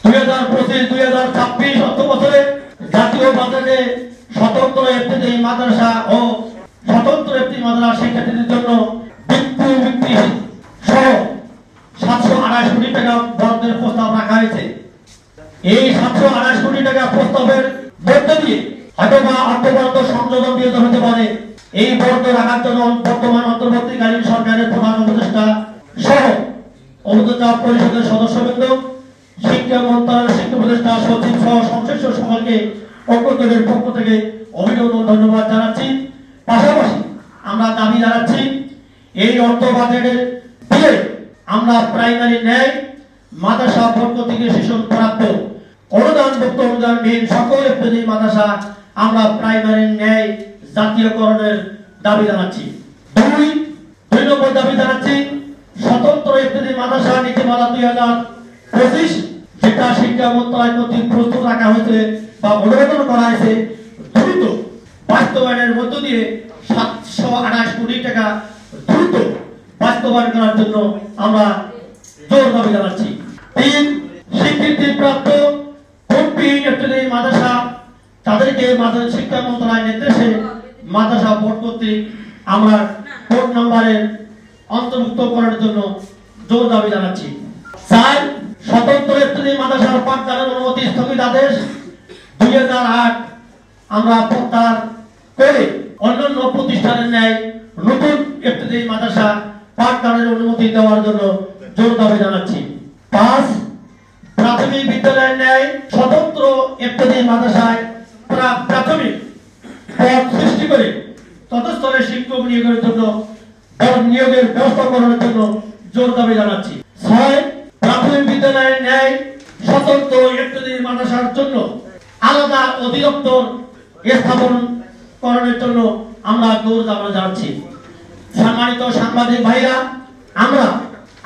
2025-2026 অর্থবছরে জাতীয় বাজেটে স্বতন্ত্র এফটিডি মাদ্রাসা ও স্বতন্ত্র এফটিডি মাদ্রাসা শিক্ষার্থীদের জন্য বৃত্তি সহ 728 কোটি টাকা বরাদ্দের প্রস্তাব রাখা হয়েছে। এই 728 কোটি টাকা প্রস্তাবের মধ্য দিয়ে হয়তোবা অর্থবরাদ্দ সংযোজন বিহিত হতে পারে। এই বরাদ্দ রাখার জন্য বর্তমান অন্তর্বর্তীকালীন সরকারের প্রধান উপদেষ্টা সহ উপদেষ্টা পরিষদের সদস্যবৃন্দ, শিক্ষা মন্ত্রণালয়ের শিক্ষা উপদেষ্টা সচিব সহ সংশ্লিষ্ট সকলকে অগ্রগতির পক্ষ থেকে অভিনন্দন ধন্যবাদ জানাচ্ছি। পাশাপাশি আমরা দাবি জানাচ্ছি এই অর্থ বাজেটের দিয়ে আমরা প্রাইমারি ন্যায় মাদ্রাসা পক্ষ থেকে শিশু প্রাপ্ত অনুদানভুক্ত অনুদানবিহীন সকল এফটিডি মাদ্রাসা আমরা প্রাইমারি ন্যায় জাতীয়করণের দাবি জানাচ্ছি। দুই নম্বর দাবি জানাচ্ছি স্বতন্ত্র এফটিডি মাদ্রাসা নীতিমালা 2025 যেটা শিক্ষা মন্ত্রণালয় কর্তৃক প্রস্তুত রাখা হয়েছে বা অনুমোদন করা হয়েছে দ্রুত বাস্তবায়নের মধ্য দিয়ে 728 কোটি টাকা দ্রুত বাস্তবায়ন করার জন্য আমরা জোর দাবি জানাচ্ছি। 3 স্বীকৃতিপ্রাপ্ত কোডবিহীন এফটিডি মাদ্রাসা তাদেরকে মাদ্রাসা শিক্ষা মন্ত্রণালয়ের নির্দেশে মাদ্রাসা বোর্ড কর্তৃক আমরা কোড নম্বরের অন্তর্ভুক্ত করার জন্য জোর দাবি জানাচ্ছি। 4 স্বতন্ত্র এফটিডি মাদ্রাসার পাঠদানের অনুমতি স্থগিতাদেশ 2008 আমরা প্রত্যাহার করে অন্যান্য প্রতিষ্ঠানের ন্যায় নতুন এফটিডি মাদ্রাসা পাঠদানের অনুমতি দেওয়ার জন্য জোর দাবি জানাচ্ছি। 5 প্রাথমিক বিদ্যালয়ের ন্যায় স্বতন্ত্র এফটিডি মাদ্রাসায় প্রাথমিক পদ সৃষ্টি করে তৎস্থলে শিক্ষক নিয়োগের জন্য নিয়োগের ব্যবস্থা করার জন্য জোর দাবি জানাচ্ছি। 6 প্রাথমিক বিদ্যালয়ের ন্যায় স্বতন্ত্র এফটিডি মাদ্রাসার জন্য আলাদা অধিদপ্তর স্থাপন করার জন্য আমরা জোর দাবি জানাচ্ছি। সম্মানিত সাংবাদিক ভাইরা, আমরা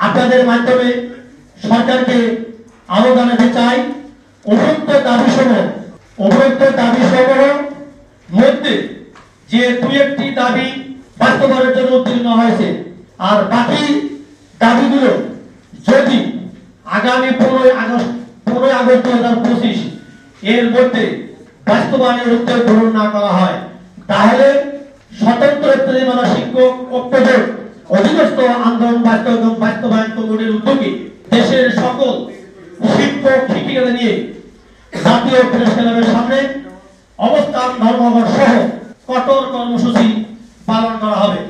আপনাদের মাধ্যমে সরকারকে আহ্বান জানাতে চাই উপরোক্ত দাবি সমূহ মধ্যে যে 2-1টি দাবি বাস্তবায়নের জন্য উত্তীর্ণ হয়েছে আর বাকি দাবিগুলো যদি আগামী 15 আগস্ট 2025 এর মধ্যে বাস্তবায়নের উদ্যোগ গ্রহণ না করা হয় তাহলে স্বতন্ত্র এফটিডি মাদ্রাসা শিক্ষক ঐক্যজোট অধীনস্থ আন্দোলন বাস্তবায়ন কমিটির উদ্যোগে দেশের সকল শিক্ষক শিক্ষিকাদের নিয়ে জাতীয় প্রেস ক্লাবের সামনে অবস্থান ধর্মঘট সহ কঠোর কর্মসূচি পালন করা হবে।